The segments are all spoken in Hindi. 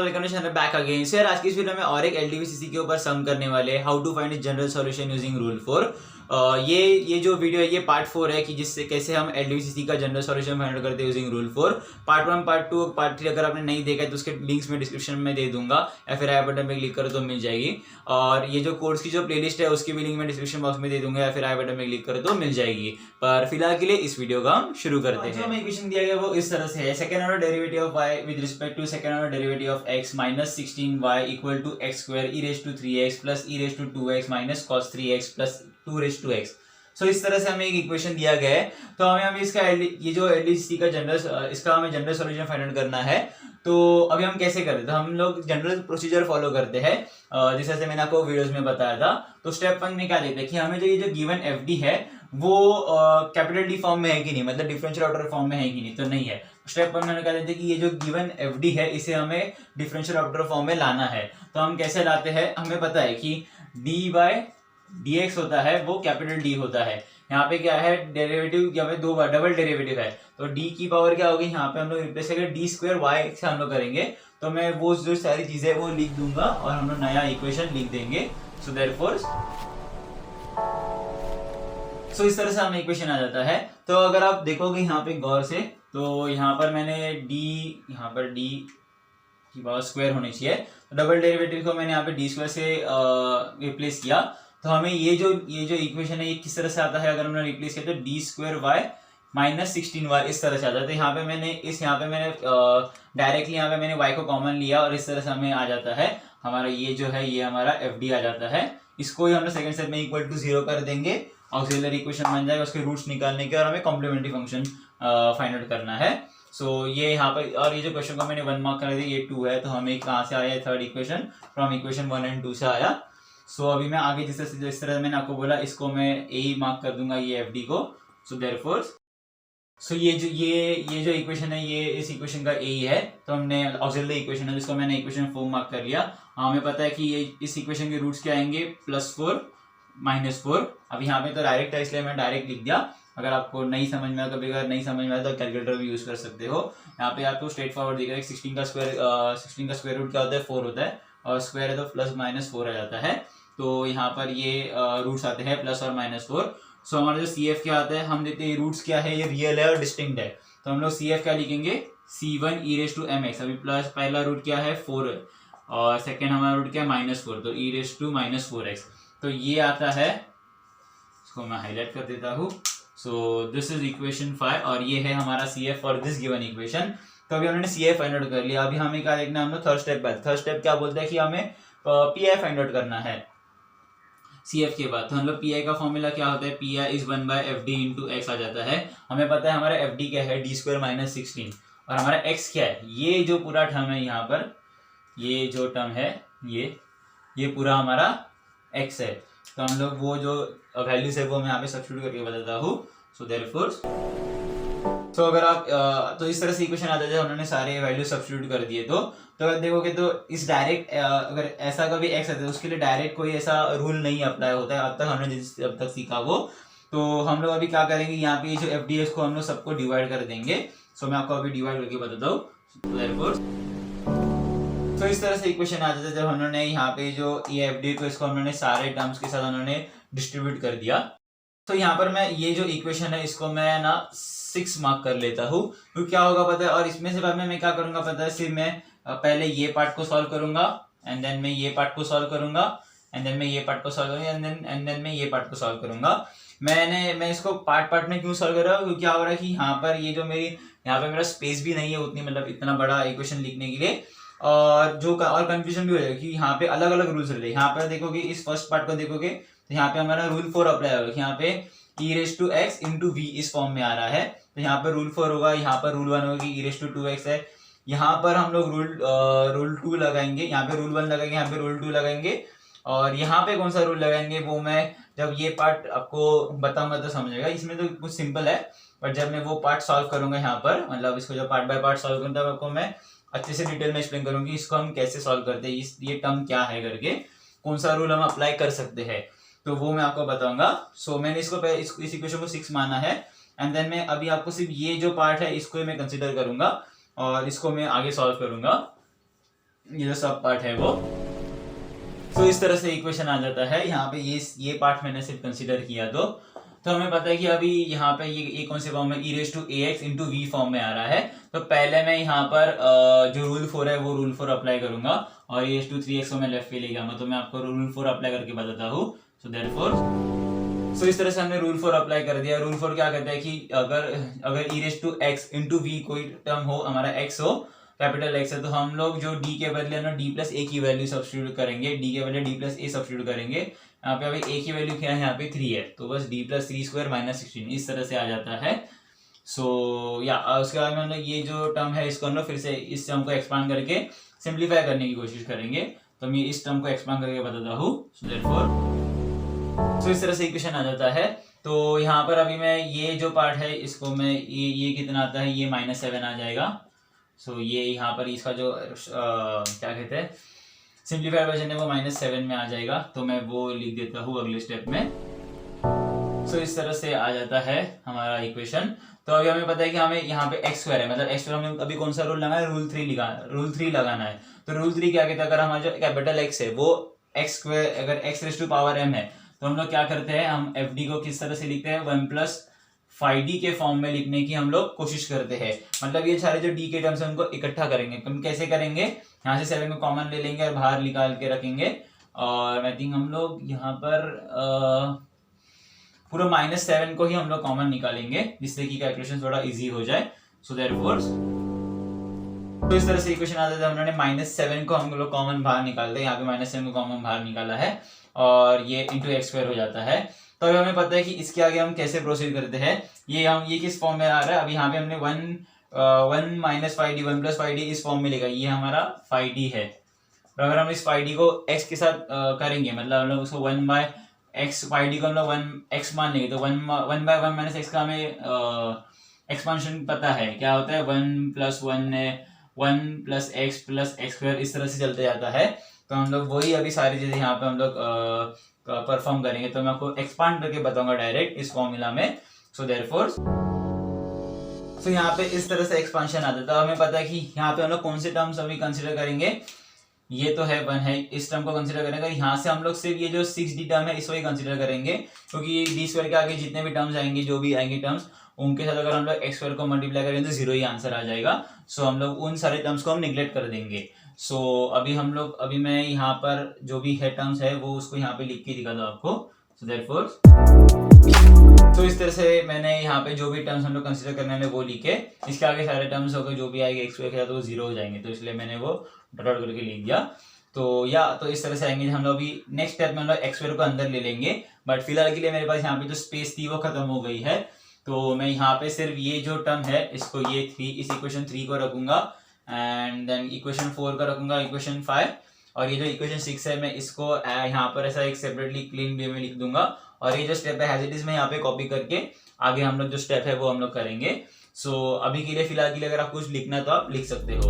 Welcome to channel back again. So यार आज की इस वीडियो में और एक एलडीवीसीसी के ऊपर सम करने वाले how to find general solution using rule 4। ये जो वीडियो है ये पार्ट 4 है कि जिससे कैसे हम एलडीवीसीसी का जनरल सॉल्यूशन फाइंड करते हैं using rule 4। Part 1, part 2, part 3 अगर आपने नहीं देखा है तो उसके लिंक्स में डिस्क्रिप्शन में दे दूंगा या फिर आई बटन पे क्लिक करो तो मिल जाएगी। और ये जो कोर्स की जो प्लेलिस्ट है उसकी भी लिंक मैं डिस्क्रिप्शन बॉक्स में दे दूंगा या फिर आई बटन पे क्लिक करो तो मिल जाएगी। पर फिलहाल के लिए इस वीडियो का हम शुरू करते हैं। जो हमें इक्वेशन दिया गया वो इस तरह से है, second order derivative of y with respect to second order derivative of x minus 16y equal to x square e raise to 3x plus e raise to 2x minus cos 3x plus 2 raise to x। So इस तरह से हमें एक इक्वेशन दिया गया है। तो हमें इसका ये जो एलडीसीसी का इसका हमें जनरल सॉल्यूशन फाइंड आउट करना है। तो अभी हम कैसे करते हैं, तो हम लोग जनरल प्रोसीजर फॉलो करते हैं जैसे से मैंने आपको वीडियोस में बताया था। तो स्टेप 1 में क्या देखते हैं कि हमें जो ये जो गिवन एफडी है वो कैपिटल डी फॉर्म में है कि नहीं, मतलब डिफरेंशियल ऑर्डर फॉर्म में है कि नहीं, तो नहीं है। स्टेप 1 में क्या देते हैं कि ये जो गिवन एफडी है इसे हमें डिफरेंशियल ऑर्डर फॉर्म में लाना है। तो हम कैसे लाते हैं, हमें पता है कि डी बाय dx होता है वो कैपिटल डी होता है। यहाँ पे क्या है, डेरिवेटिव यहाँ पे दो बार डबल डेरिवेटिव है तो d की पावर क्या होगी, यहाँ पे हम लोग रिप्लेस करेंगे डी स्क्वायर वाई से हम लोग करेंगे। तो मैं वो जो सारी चीजें वो लिख दूंगा और हम लोग नया इक्वेशन लिख देंगे। सो देयरफॉर इस तरह से हमें इक्वेशन आ जाता है। तो अगर आप देखोगे यहाँ पे गौर से तो यहाँ पर मैंने यहाँ पर डी की पावर स्क्वायर होनी चाहिए, तो डबल डेरिवेटिव को मैंने यहाँ पे डी स्क्वायर से रिप्लेस किया। तो हमें ये जो इक्वेशन है ये किस तरह से आता है, अगर हमने रिप्लेस किया तो D square Y minus 16y इस तरह से आ जाता है। यहाँ पे मैंने डायरेक्टली यहाँ पे मैंने y को कॉमन लिया और इस तरह से हमें आ जाता है हमारा ये जो है ये हमारा fd आ जाता है। इसको ही हम लोग सेकंड स्टेप में इक्वल टू 0 कर देंगे, ऑक्सिलरी इक्वेशन बन जाएगा उसके रूट्स निकालने के और हमें कॉम्प्लीमेंट्री फंक्शन फाइंड आउट करना है। सो ये यहाँ पर, और ये जो क्वेश्चन को मैंने 1 मार्क कर दिया ये 2 है, तो हमें कहाँ से आया third equation from equation 1 and 2 से आया। सो अभी मैं आगे जिस तरह मैंने आपको बोला इसको मैं ए मार्क कर दूंगा ये एफ डी को। सो देयरफॉर ये जो इक्वेशन है ये इस इक्वेशन का ए है, तो हमने ऑक्सिलरी इक्वेशन है जिसको मैंने इक्वेशन 4 मार्क कर लिया। हमें पता है कि ये इस इक्वेशन के रूट्स क्या आएंगे +4 -4। अब यहाँ पे तो डायरेक्ट है इसलिए मैं डायरेक्ट लिख दिया। अगर आपको नहीं समझ में आया, कभी अगर नहीं समझ में आया तो कैलकुलेटर भी यूज कर सकते हो। यहाँ पे आपको स्ट्रेट फॉरवर्ड दिख रहा है 16 का स्क्वायर रूट क्या होता है 4 होता है और स्क्वायर है तो +-4 आ जाता है। तो यहाँ पर ये रूट्स आते हैं +और -4। सो हमारा जो सी एफ क्या आता है, हम देखते हैं रूट्स क्या है, ये रियल है और डिस्टिंक्ट है। तो हम लोग सी एफ क्या लिखेंगे c1 e raise to mx। अभी प्लस पहला रूट क्या है 4 और सेकेंड हमारा रूट क्या है -4, तो e रेज टू -4x। तो ये आता है, इसको मैं हाईलाइट कर देता हूँ। सो दिस इज इक्वेशन 5 और ये है हमारा C F for this given equation. तो अभी हमने सी एफ फाइंड आउट कर लिया। अभी हमें क्या देखना है, हम लोग थर्ड स्टेप क्या बोलते हैं कि हमें पी आई फाइंड आउट करना है सी एफ के बाद। तो हम लोग पी आई का फॉर्मूला क्या होता है, P I is 1/fd into x आ जाता है। हमें पता है हमारा एफ डी क्या है डी स्क्वायर -16 और हमारा एक्स क्या है, ये जो पूरा टर्म है यहाँ पर ये जो टर्म है ये पूरा हमारा एक्स है। तो हम लोग वो जो वैल्यूज है वो मैं यहाँ पे सब्स्टिट्यूट करके बताता हूँ। सो देयरफॉर अगर आप तो इस तरह से इक्वेशन आ जाता है, उन्होंने सारे वैल्यू सब्स्टिट्यूट कर दिए। तो अगर देखोगे तो इस डायरेक्ट अगर ऐसा कभी एक्स आता है उसके लिए डायरेक्ट कोई ऐसा रूल नहीं अप्लाई होता है अब तक हमने अब तक सीखा वो। तो हम लोग अभी क्या करेंगे, यहाँ पे जो एफ डी एस को हम लोग सबको डिवाइड कर देंगे। सो मैं आपको अभी डिवाइड करके बताता हूँ। तो इस तरह से इक्वेशन आ जाता है जब हमने यहाँ पे जो ये एफ डी को इसको हमने सारे टर्म्स के साथ उन्होंने डिस्ट्रीब्यूट कर दिया। तो यहाँ पर मैं ये जो इक्वेशन है इसको मैं ना 6 मार्क कर लेता हूँ। तो क्या होगा पता है, और इसमें से बाद में मैं क्या करूंगा पता है, सिर्फ मैं पहले ये पार्ट को सॉल्व करूंगा एंड देन मैं ये पार्ट को सॉल्व करूंगा एंड देन मैं ये पार्ट को सॉल्व करूंगा एंड देन मैं ये पार्ट को सॉल्व करूंगा। मैं इसको पार्ट में क्यों सॉल्व कर रहा हूँ, क्या हो रहा है कि यहाँ पर ये जो यहाँ पे मेरा स्पेस भी नहीं है उतनी, मतलब इतना बड़ा इक्वेशन लिखने के लिए, और कंफ्यूजन भी हो जाएगा कि यहाँ पे अलग अलग रूल्स रहते हैं। यहाँ पर देखोगे इस फर्स्ट पार्ट को देखोगे तो यहाँ पे हमारा रूल 4 अप्लाई होगा, यहाँ पे e raise to x into v इस फॉर्म में आ रहा है। तो यहाँ पर रूल 4 होगा, यहाँ पर रूल 1 होगी e रेज टू 2x है। यहाँ पर हम लोग रूल 2 लगाएंगे, यहाँ पे रूल 1 लगाएंगे, यहाँ पे रूल 2 लगाएंगे और यहाँ पे कौन सा रूल लगाएंगे वो मैं जब ये पार्ट आपको बताऊंगा तो समझेगा। इसमें तो कुछ सिंपल है पर जब मैं वो पार्ट सॉल्व करूंगा यहाँ पर, मतलब इसको जब पार्ट बाय पार्ट सॉल्व करूंगा तब आपको मैं अच्छे से डिटेल में एक्सप्लेन करूंगी इसको हम कैसे सॉल्व करते हैं, ये टर्म क्या है करके, कौन सा रूल हम अप्लाई कर सकते हैं, तो वो मैं आपको बताऊंगा। सो मैंने इसको इस इक्वेशन को 6 माना है एंड देन मैं अभी आपको सिर्फ ये जो पार्ट है इसको मैं कंसीडर करूंगा और इसको मैं आगे सॉल्व करूंगा। ये जो सब पार्ट है वो। तो इस तरह से इक्वेशन आ जाता है। यहाँ पे ये पार्ट मैंने सिर्फ कंसीडर किया तो हमें पता है कि अभी यहाँ पे ये कौन से फॉर्म में e raised to ax into v form में आ रहा है। तो पहले मैं यहाँ पर जो रूल 4 है वो रूल 4 अप्लाई करूंगा और e raised to 3x को मैं लेफ्ट पे ले जाऊंगा। तो मैं आपको रूल 4 अप्लाई करके बताता हूँ। सो देयरफॉर इस तरह से हमने रूल 4 अप्लाई कर दिया। रूल 4 क्या कहता है कि अगर e raised to x into v कोई टर्म हो, हमारा x हो, कैपिटल एक्स है, तो हम लोग जो d के बदले ना d प्लस ए की वैल्यू सब्स्टिट्यूट करेंगे, d के बदले d प्लस ए सब्स्टिट्यूट करेंगे। यहाँ पे अभी a की वैल्यू क्या है, यहाँ पे 3 है, तो बस d प्लस 3 स्क्वायर माइनस 16 इस तरह से आ जाता है। सो या उसके बाद में हम लोग ये जो टर्म है इसको हम लोग फिर से इस टर्म को एक्सपांड करके सिंप्लीफाई करने की कोशिश करेंगे। तो मैं इस टर्म को एक्सपांड करके बताता हूँ। सो देयरफॉर इस तरह से इक्वेशन आ जाता है। तो यहाँ पर अभी मैं ये जो पार्ट है इसको मैं ये कितना आता है, ये -7 आ जाएगा। सो ये यहाँ पर इसका जो क्या कहते हैं सिंप्लीफाइड वर्जन है वो -7 में आ जाएगा। तो मैं वो लिख देता हूँ अगले स्टेप में। सो इस तरह से आ जाता है हमारा इक्वेशन। तो अभी हमें पता है कि हमें यहाँ पे x स्क्वायर है, मतलब x स्क्वायर हमें अभी कौन सा रूल लगाना है, रूल 3 लगाना है। तो रूल 3 क्या कहता है, अगर हमारा जो कैपिटल x है वो x स्क्वायर, अगर x raise to power m है, तो हम लोग क्या करते हैं, हम fd को किस तरह से लिखते हैं, 1 प्लस फाइव डी के फॉर्म में लिखने की हम लोग कोशिश करते हैं। मतलब ये सारे जो डी के टर्म्स है उनको इकट्ठा करेंगे। हम कैसे करेंगे, यहाँ से 7 को कॉमन ले लेंगे और बाहर निकाल के रखेंगे। और आई थिंक हम लोग यहाँ पर पूरा -7 को ही हम लोग कॉमन निकालेंगे, जिससे कि कैलकुलेशन थोड़ा इजी हो जाए। सो देयरफॉर तो इस तरह से इक्वेशन आ जाता है। हमने -7 को हम लोग कॉमन बाहर निकालते हैं, यहाँ पे -7 को कॉमन बाहर निकाला है और ये इंटू एक्स स्क्वायर हो जाता है। तो अभी हमें पता है कि इसके आगे हम कैसे प्रोसीड करते हैं। ये किस फॉर्म में आ रहा है, अभी यहाँ पे हमने 1 माइनस 5d 1 प्लस 5d इस फॉर्म में लिखा, ये हमारा 5d है। और अगर हम इस 5d को x के साथ करेंगे, मतलब हम लोग उसको 1 बाय x 5d को हम लोग 1x मान लेंगे, तो 1 बाय 1 माइनस x का हमें एक्सपांशन पता है क्या होता है, 1 प्लस 1 है 1 plus x plus x square, इस तरह से चलते जाता है। तो हम लोग वही अभी सारी चीजें यहाँ पे हम लोग परफॉर्म करेंगे। तो मैं आपको एक्सपांड करके बताऊंगा डायरेक्ट इस फॉर्मूला में। सो देयरफॉर यहाँ पे इस तरह से एक्सपांशन आता है। तो हमें पता है कि यहाँ पे हम लोग कौन से टर्म्स अभी कंसीडर करेंगे, ये तो है 1 है, इस टर्म को कंसीडर करेंगे। यहाँ से हम लोग सिर्फ ये जो 6d टर्म है इसको ही कंसीडर करेंगे, क्योंकि डी स्क्वायर के आगे जितने भी टर्म्स आएंगे, जो भी आएंगे टर्म्स, उनके साथ अगर हम लोग एक्स स्क्वायर को मल्टीप्लाई करेंगे तो 0 ही आंसर आ जाएगा। सो हम लोग उन सारे टर्म्स को हम निगलेक्ट कर देंगे। सो अभी मैं यहाँ पर जो भी है टर्म्स है वो उसको यहाँ पे लिख के दिखा दूँ आपको। सो देयरफॉर इस तरह से मैंने यहाँ पे जो भी टर्म्स हम लोग कंसीडर करने वाले वो लिखे, इसके आगे सारे टर्म्स होकर जो भी आएंगे एक्स स्क्वायर के साथ वो 0 हो जाएंगे, तो इसलिए मैंने वो डॉट डॉट करके लिख दिया। तो इस तरह से आएंगे। हम लोग अभी नेक्स्ट स्टेप में हम लोग एक्स स्क्वायर को अंदर ले लेंगे, बट फिलहाल के लिए मेरे पास यहाँ पे जो स्पेस थी वो खत्म हो गई है। तो मैं यहाँ पे सिर्फ ये जो टर्म है इसको ये इस इक्वेशन 3 को रखूंगा, एंड देन इक्वेशन 4 का रखूंगा, इक्वेशन 5, और ये जो इक्वेशन 6 है मैं इसको यहाँ पर ऐसा एक सेपरेटली क्लीन वे में लिख दूंगा। और ये जो स्टेप है एज इट इज मैं यहाँ पे कॉपी करके आगे हम लोग जो स्टेप है वो हम लोग करेंगे। सो अभी के लिए फिलहाल के लिए अगर आप कुछ लिखना तो आप लिख सकते हो।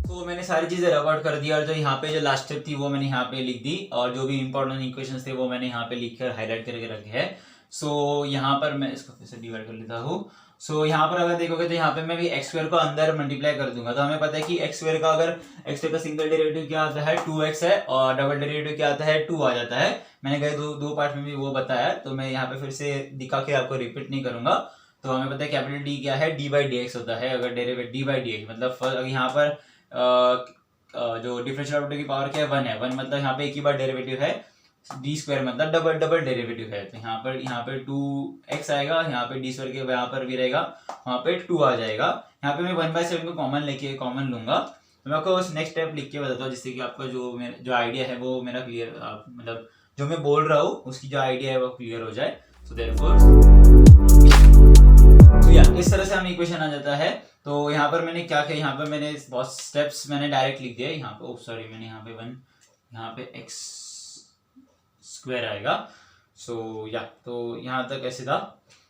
तो मैंने सारी चीजें रब आउट कर दी, और जो यहाँ पे जो लास्ट स्टेप थी वो मैंने यहाँ पे लिख दी, और जो भी इंपॉर्टेंट इक्वेशंस थे वो मैंने यहाँ पे लिख कर हाईलाइट करके रखे हैं। सो यहाँ पर मैं इसको फिर से डिवाइड कर लेता हूँ। सो यहाँ पर अगर देखोगे तो यहाँ पे मैं भी एक्स स्क्वायर को अंदर मल्टीप्लाई कर दूंगा। तो हमें पता है कि एक्स स्क्वायर का अगर एक्स स्क्वायर का सिंगल डेरिवेटिव क्या आता है 2x है, और डबल डेरिवेटिव क्या आता है 2 आ जाता है। मैंने गए दो पार्ट में भी वो बताया, तो मैं यहाँ पे फिर से दिखा के आपको रिपीट नहीं करूंगा। तो हमें पता है कैपिटल डी क्या है, d/dx होता है। अगर डेरिवेटिव d/dx मतलब यहाँ पर जो डिफरेंशियल ऑपरेटर की पावर क्या है 1 है, 1 मतलब यहाँ पे एक ही बार डेरिवेटिव है, डी स्क्वायर मतलब डबल डेरिवेटिव है। तो यहाँ पर 2x आएगा, यहाँ पे डी स्क्वायर के यहाँ पर भी रहेगा, वहाँ पे 2 आ जाएगा। यहाँ पे मैं 1/7 को कॉमन लूंगा। तो मैं आपको नेक्स्ट स्टेप लिख के बताता हूँ, जिससे कि आपका जो आइडिया है वो मेरा क्लियर, मतलब जो मैं बोल रहा हूँ उसकी जो आइडिया है वो क्लियर हो जाए। सो देयरफॉर इस तरह से हमें इक्वेशन आ जाता है। तो यहाँ पर मैंने क्या किया, यहाँ पर मैंने बहुत स्टेप्स मैंने डायरेक्ट लिख दिया। यहाँ पे सॉरी मैंने यहाँ पे 1, यहाँ पे x स्क्वायर आएगा। तो यहाँ तक ऐसे था।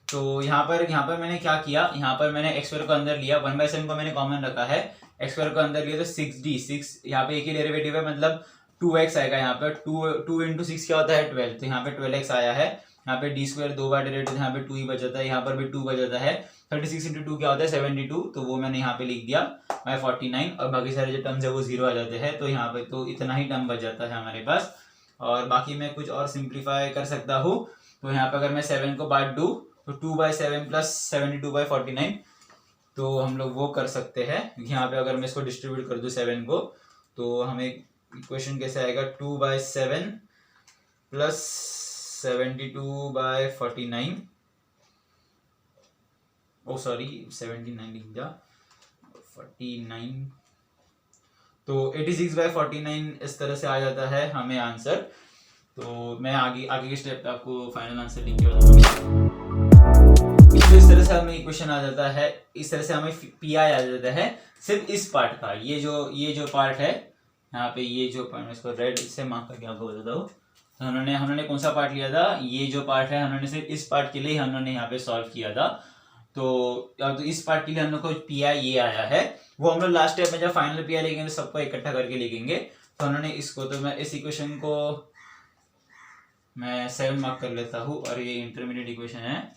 तो यहाँ पर मैंने क्या किया, यहाँ पर मैंने एक्स स्क्वायर को अंदर लिया, 1/7 को मैंने कॉमन रखा है, एक्स स्क्वायर को अंदर लिया तो 6 यहाँ पे एक ही डेरिवेटिव है, मतलब 2x आएगा। यहाँ पे 2 into 6 क्या होता है 12, तो यहाँ पे 12x आया है। यहाँ पे डी स्क्वायर 2 बार डेरिवेटिव, यहाँ पे 2 ही बच जाता है, यहाँ पर भी 2 बच जाता है। 36 इंटू 2 क्या होता है 72, तो वो मैंने यहाँ पे लिख दिया बाय 49, और बाकी सारे जो टर्म्स है वो 0 आ जाते हैं, तो यहाँ पे तो इतना ही टर्म बच जाता है हमारे पास। और बाकी मैं कुछ और सिंप्लीफाई कर सकता हूँ, तो यहाँ पे अगर मैं 7 को बांट दूँ तो 2/7 प्लस 72/49, तो हम लोग वो कर सकते हैं। यहाँ पे अगर मैं इसको डिस्ट्रीब्यूट कर दूँ 7 को, तो हमें इक्वेशन कैसे आएगा 2/7 प्लस 72/49, ओ सॉरी 79 लिख दिया 49, तो 86/49 इस तरह से आ जाता है हमें आंसर। तो मैं आगे के स्टेप पे आपको फाइनल आंसर लिख के बताऊंगा। तो इस तरह से हमें इक्वेशन आ जाता है, इस तरह से हमें पीआई आ जाता है सिर्फ इस पार्ट का। ये जो पार्ट है यहाँ पे, ये जो पार्ट, इसको रेड से मार्क करके आपको बताता हूँ। तो हमने कौन सा पार्ट लिया था, ये जो पार्ट है हमने सिर्फ इस पार्ट के लिए हमने यहाँ पे सॉल्व किया था। तो इस पार्ट के लिए हम लोग को पीआई ये आया है, वो हम लोग लास्ट स्टेप में जब फाइनल पीआई लिखेंगे सबको इकट्ठा करके लिखेंगे। तो उन्होंने इसको, तो मैं इस इक्वेशन को मैं 7 मार्क कर लेता हूँ, और ये इंटरमीडिएट इक्वेशन है,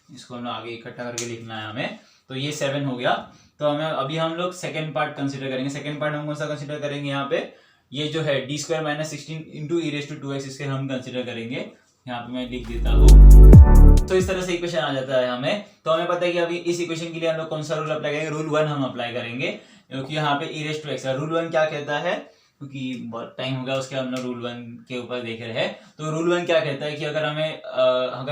इसको हम लोग आगे इकट्ठा करके लिखना है हमें। तो ये 7 हो गया। तो हमें अभी हम लोग सेकेंड पार्ट कंसिडर करेंगे। सेकेंड पार्ट हम कौन सा कंसिडर करेंगे, यहाँ पे ये जो है d² - 16 इंटू e⁻²x, इसके हम कंसिडर करेंगे। यहाँ पे मैं लिख देता हूँ। तो इस तरह से इक्वेशन आ जाता है हमें। तो हमें पता है कि अभी इस इक्वेशन के लिए हम लोग कौन सा रूल अप्लाई करेंगे, रूल 1 हम अप्लाई करेंगे, क्योंकि यहाँ पे e⁻² है। रूल 1 क्या कहता है, क्योंकि बहुत टाइम हो गया उसके हम लोग रूल 1 के ऊपर देख रहे हैं। तो रूल 1 क्या कहता है कि अगर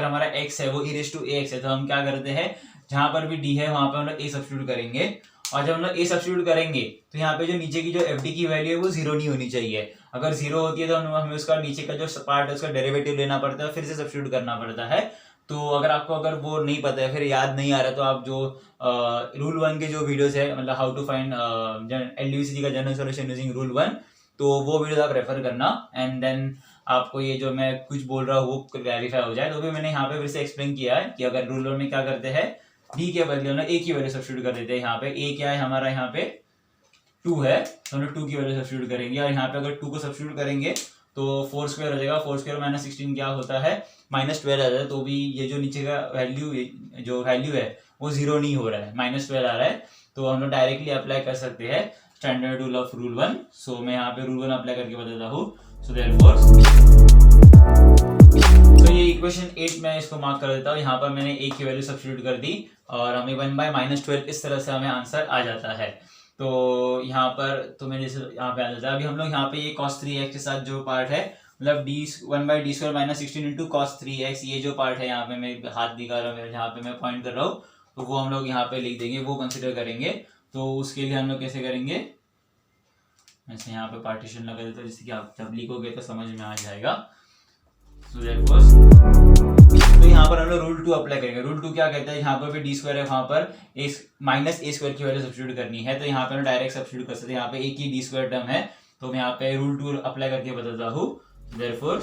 हमारा x है वो e⁻ax है, तो हम क्या करते हैं, जहां पर भी d है वहां पर हम लोग a सब्स्टिट्यूट करेंगे, और जब हम लोग a सब्स्टिट्यूट करेंगे तो यहाँ पे जो नीचे की जो fd की वैल्यू है वो 0 नहीं होनी चाहिए। अगर 0 होती है तो हमें उसका नीचे का जो पार्ट है उसका डेरिवेटिव लेना पड़ता है, फिर से सब्स्टिट्यूट करना पड़ता है। तो अगर वो नहीं पता है, फिर याद नहीं आ रहा, तो आप जो रूल 1 के जो वीडियोस है, मतलब हाउ टू फाइंड LDVCG का जनरल सॉल्यूशन यूजिंग रूल 1, तो वो वीडियो आप रेफर करना, एंड देन आपको ये जो मैं कुछ बोल रहा हूँ वो क्लैरिफाई हो जाए। तो भी मैंने यहाँ पे फिर से एक्सप्लेन किया है कि अगर रूल 1 में क्या करते हैं, d के बदले हम a की वैल्यू सब्स्टिट्यूट कर देते हैं। यहाँ पे a क्या है हमारा, यहाँ पे 2 है, तो हम लोग 2 की वैल्यू सब्स्टिट्यूट करेंगे, और यहाँ पे अगर 2 को सब्स्टिट्यूट करेंगे तो 4² हो जाएगा। 4² - 16 क्या होता है, -12 आ जाता है। तो भी ये जो नीचे का वैल्यू है वो 0 नहीं हो रहा है, -12 आ रहा है। तो हम लोग डायरेक्टली अप्लाई कर सकते हैं स्टैंडर्ड रूल ऑफ रूल 1। सो मैं यहाँ पे रूल 1 अप्लाई करके बताता हूँ। सो देयरफॉर ये इक्वेशन 8 में इसको मार्क कर देता हूँ। यहाँ पर मैंने a की वैल्यू सब्स्टिट्यूट कर दी, और हमें 1/-12 इस तरह से हमें आंसर आ जाता है। तो यहाँ पर तो मैंने जैसे यहाँ पे आ जाता है। अभी हम लोग यहाँ पे ये cos 3x के साथ जो पार्ट है, मतलब 1/d² - 16 इंटू cos 3x, ये जो पार्ट है यहाँ पे मैं हाथ दिखा रहा हूँ, जहाँ पे मैं पॉइंट कर रहा हूँ, तो वो हम लोग यहाँ पे लिख देंगे, वो कंसिडर करेंगे। तो उसके लिए हम लोग कैसे करेंगे, ऐसे यहाँ पे पार्टीशन लगा देता हूँ, जिससे कि आप जब लिखोगे तो समझ में आ जाएगा। तो यहाँ पर हम लोग रूल 2 अप्लाई करेंगे। रूल 2 क्या कहता है, यहाँ पर भी d² है, वहां पर -a² की वैल्यू सब्स्टिट्यूट करनी है, तो यहाँ पे हम डायरेक्ट सब्स्टिट्यूट कर सकते हैं। यहाँ पे एक ही d² टर्म है, तो मैं यहाँ पे रूल 2 अप्लाई करके बताता हूँ। देयरफॉर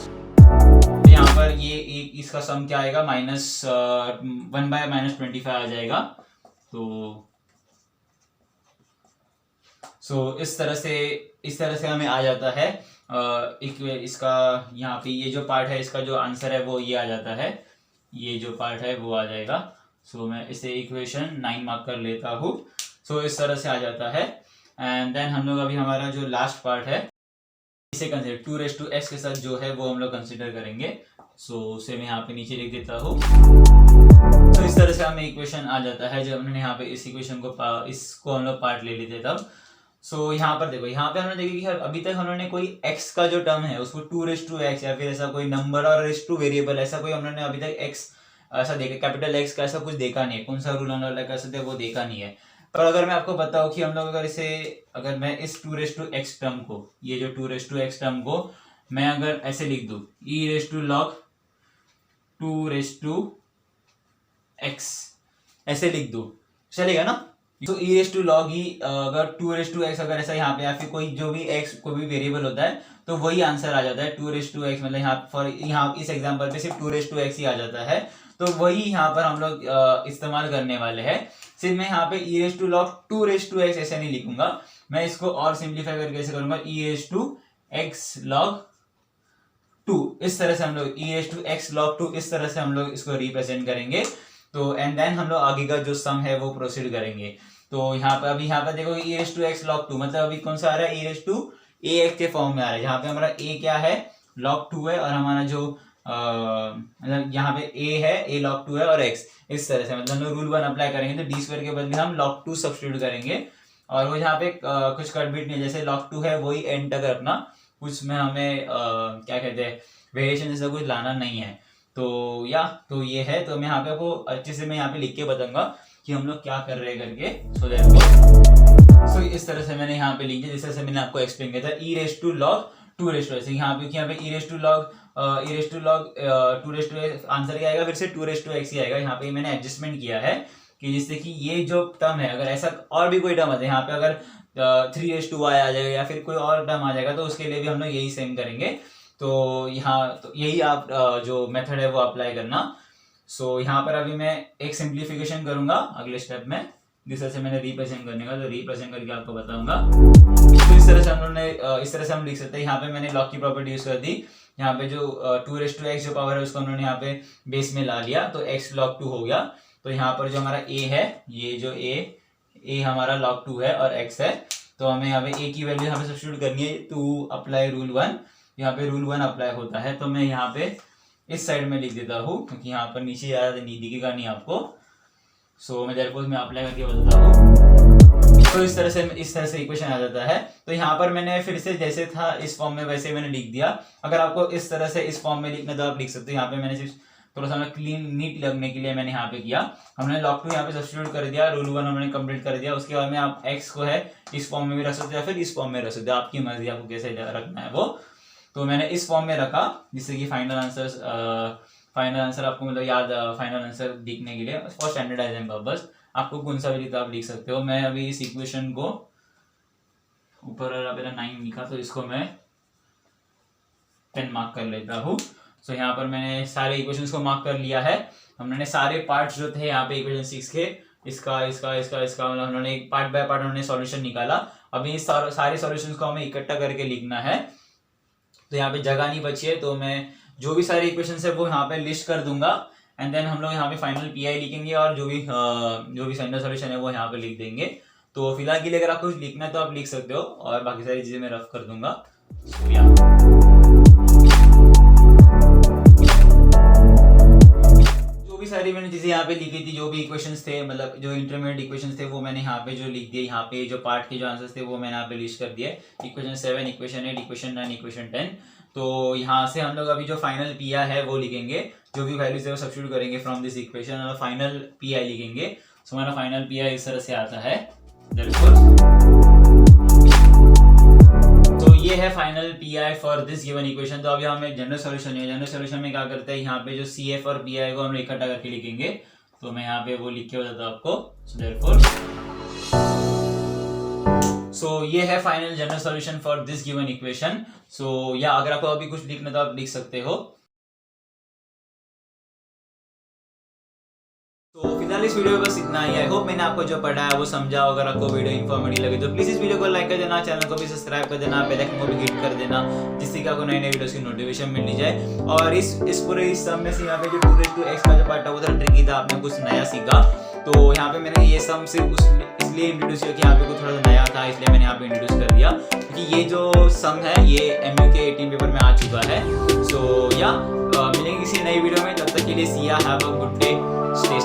यहाँ पर ये इसका सम क्या आएगा, -1/-25 आ जाएगा। तो इस तरह से हमें आ जाता है इसका, यहाँ पे ये जो पार्ट है इसका जो आंसर है वो ये आ जाता है, ये जो पार्ट है वो आ जाएगा। मैं इसे इक्वेशन 9 मार्क कर लेता हूँ। इस तरह से आ जाता है। एंड देन हम लोग अभी हमारा जो लास्ट पार्ट है इसे कंसिडर 2⁻x के साथ जो है वो हम लोग कंसिडर करेंगे। उसे मैं यहाँ पे नीचे लिख देता हूँ। इस तरह से हमें इक्वेशन आ जाता है। जब हमने यहाँ पे इस इक्वेशन को इसको हम लोग पार्ट ले लेते तब। यहाँ पर देखो, यहाँ पे हमने देखा कि अभी तक हमने कोई x का जो टर्म है उसको 2⁻x या फिर ऐसा कोई नंबर और ⁻टू वेरिएबल ऐसा कोई हमने अभी तक x ऐसा देखा, कैपिटल X का ऐसा कुछ देखा नहीं है। कौन सा रूल हम लोग कर सकते हैं वो देखा नहीं है। पर अगर मैं आपको बताऊं कि हम लोग अगर मैं इस 2⁻x टर्म को, ये जो 2⁻x टर्म को मैं अगर ऐसे लिख दूं e⁻log 2⁻x ऐसे लिख दूं, चलेगा ना। तो e⁻log ही अगर 2⁻x अगर ऐसा यहाँ पे, या फिर कोई जो भी x कोई भी वेरिएबल होता है तो वही आंसर आ जाता है 2⁻x। मतलब यहाँ इस एग्जांपल पे सिर्फ 2⁻x ही आ जाता है। तो वही यहाँ पर हम लोग इस्तेमाल करने वाले हैं। सिर्फ मैं यहाँ पे e⁻log 2⁻x ऐसे नहीं लिखूंगा, मैं इसको और सिंप्लीफाई करके ऐसे करूंगा e⁻x log 2। इस तरह से हम लोग e⁻x log 2 इस तरह से हम लोग इसको रिप्रेजेंट करेंगे। तो एंड देन हम लोग आगे का जो सम है वो प्रोसीड करेंगे। तो यहाँ पर अभी यहाँ पर देखो e raise to x log 2, मतलब अभी कौन सा आ रहा है, e raise to a x के फॉर्म में आ रहा है, जहाँ पे हमारा a क्या है log 2 है, और हमारा जो मतलब यहाँ पे a है a log 2 है और x, इस तरह से मतलब हम लोग रूल 1 अप्लाई करेंगे तो डी स्क्वायर के बदले हम log 2 सब्स्टिट्यूट करेंगे। और वो यहाँ पे कुछ कटबीट नहीं, जैसे log 2 है वही एंड तक रखना, कुछ में हमें क्या कहते हैं वेरिएशन जैसा कुछ लाना नहीं है। तो ये है, तो मैं यहाँ पे आपको अच्छे से मैं यहाँ पे लिख के बताऊंगा कि हम लोग क्या कर रहे हैं करके। सो इस तरह से मैंने यहाँ पे लिख दिया, जिस तरह से मैंने आपको एक्सप्लेन किया था, e raise to log 2 raise to, यहाँ पे e raise to log 2 raise to answer क्या आएगा, फिर से 2 रेज टू एक्स ही आएगा। यहाँ पे मैंने एडजस्टमेंट किया है कि जिससे कि ये जो टर्म है, अगर ऐसा और भी कोई टर्म आता है यहाँ पे, अगर 3 रेज टू वाई आ जाएगा या फिर कोई और टर्म आ जाएगा तो उसके लिए भी हम लोग यही सेम करेंगे। तो यहाँ तो यही आप जो मेथड है वो अप्लाई करना। सो यहाँ पर अभी मैं एक सिंप्लीफिकेशन करूंगा अगले स्टेप में, जिस तरह से मैंने रिप्रेजेंट करने का, तो रिप्रेजेंट करके आपको बताऊंगा। तो इस तरह से इस तरह से हम लिख सकते हैं। यहाँ पे मैंने लॉग की प्रॉपर्टी यूज कर दी, यहाँ पे जो 2 रेज टू एक्स जो पावर है उसको उन्होंने यहाँ पे बेस में ला लिया, तो x log 2 हो गया। तो यहाँ पर जो हमारा a है, ये जो a हमारा log 2 है और x है, तो हमें यहाँ पे a की वैल्यू यहाँ पे सब्स्टिट्यूट करनी है टू अप्लाई रूल 1। यहाँ पे रूल 1 अप्लाई होता है, तो मैं यहाँ पे इस साइड में लिख देता हूँ क्योंकि यहाँ पर नीचे ज़्यादा नहीं दिखेगा नहीं आपको। सो मैं देयरफॉर मैं अप्लाई करके बताता हूँ। तो इस तरह से इक्वेशन आ जाता है। तो यहाँ पर मैंने फिर से जैसे था इस फॉर्म में वैसे मैंने लिख दिया। अगर आपको इस तरह से इस फॉर्म में लिखना तो आप लिख सकते हो। यहाँ पे मैंने सिर्फ थोड़ा सा क्लीन नीट लगने के लिए मैंने यहाँ पे किया, हमने log 2 यहाँ पे सब्स्टिट्यूट कर दिया, रूल 1 हमने कंप्लीट कर दिया। उसके बाद में आप x को है इस फॉर्म में भी रख सकते हो या फिर इस फॉर्म में रख सकते हो, आपकी मर्जी आपको कैसे रखना है वो। तो मैंने इस फॉर्म में रखा जिससे कि फाइनल आंसर आपको मतलब याद, फाइनल आंसर दिखने के लिए फॉर स्टैंडर्डाइजिंग पर्पस आपको कौन सा भी लिखा आप लिख सकते हो। मैं अभी इस इक्वेशन को ऊपर मेरा 9 लिखा, तो इसको मैं 10 मार्क कर लेता हूँ। सो यहाँ पर मैंने सारे इक्वेशंस को मार्क कर लिया है। हमने सारे पार्ट्स जो थे यहाँ पे इक्वेशन 6 के, इसका मतलब हमने पार्ट बाय पार्ट हमने सॉल्यूशन निकाला। अभी इस सारे सॉल्यूशंस को हमें इकट्ठा करके लिखना है, तो यहाँ पे जगह नहीं बची है, तो मैं जो भी सारे इक्वेशंस है वो यहाँ पे लिस्ट कर दूंगा एंड देन हम लोग यहाँ पे फाइनल पीआई लिखेंगे और जो भी सेंटर सॉल्यूशन है वो यहाँ पे लिख देंगे। तो फिलहाल के लिए अगर आपको कुछ लिखना है तो आप लिख सकते हो और बाकी सारी चीजें मैं रफ कर दूंगा। जो भी सारी मैंने चीजें यहाँ पे लिखी थी, जो भी इक्वेशंस थे मतलब जो इंटरमीडिएट इक्वेशंस थे वो मैंने यहाँ पे जो लिख दिए। यहाँ पे जो पार्ट के जो आंसर्स थे वो मैंने यहाँ पे लिस्ट कर दिए, इक्वेशन 7, इक्वेशन 8, इक्वेशन 9, इक्वेशन 10। तो यहाँ से हम लोग अभी जो फाइनल पीआ है वो लिखेंगे, जो भी वैल्यूज है वो सब्स्टिट्यूट करेंगे फ्रॉम दिस इक्वेशन और फाइनल पीआई लिखेंगे। सो हमारा फाइनल पीआई इस तरह से आता है। तो ये है final pi for this given equation. तो अभी हमें जनरल सॉल्यूशन है, जनरल सॉल्यूशन में क्या करते हैं, यहाँ पे जो सीएफ और पीआई को हम लोग इकट्ठा करके लिखेंगे। तो मैं यहाँ पे वो लिख के बताता हूँ आपको। सो ये है final general solution for this given equation. So या अगर आपको अभी कुछ लिखना तो आप लिख सकते हो। तो फिलहाल इस वीडियो में बस इतना ही। आई होप मैंने आपको जो पढ़ाया वो समझा। अगर आपको वीडियो इन्फॉर्मेटिव लगे तो प्लीज इस वीडियो को लाइक कर देना, चैनल को भी सब्सक्राइब कर देना, बेल आइकन को भी हिट कर देना, जिससे कि आपको नए नए वीडियोस की नोटिफिकेशन मिल जाए। और इस पूरे सम में से यहाँ पे जो 2 रेज़ टू x का जो पार्ट था वो थोड़ा ट्रिकी था, आपने कुछ नया सीखा। तो यहाँ पे मैंने ये सम सिर्फ इसलिए इंट्रोड्यूस किया कि यहाँ पे कुछ थोड़ा सा नया था, इसलिए मैंने यहाँ पे इंट्रोड्यूस कर दिया क्योंकि ये जो सम है ये MU के 18 पेपर में आ चुका है। सो या मिलेंगे किसी नई वीडियो में, तब तक के लिए सी या have a good day, stay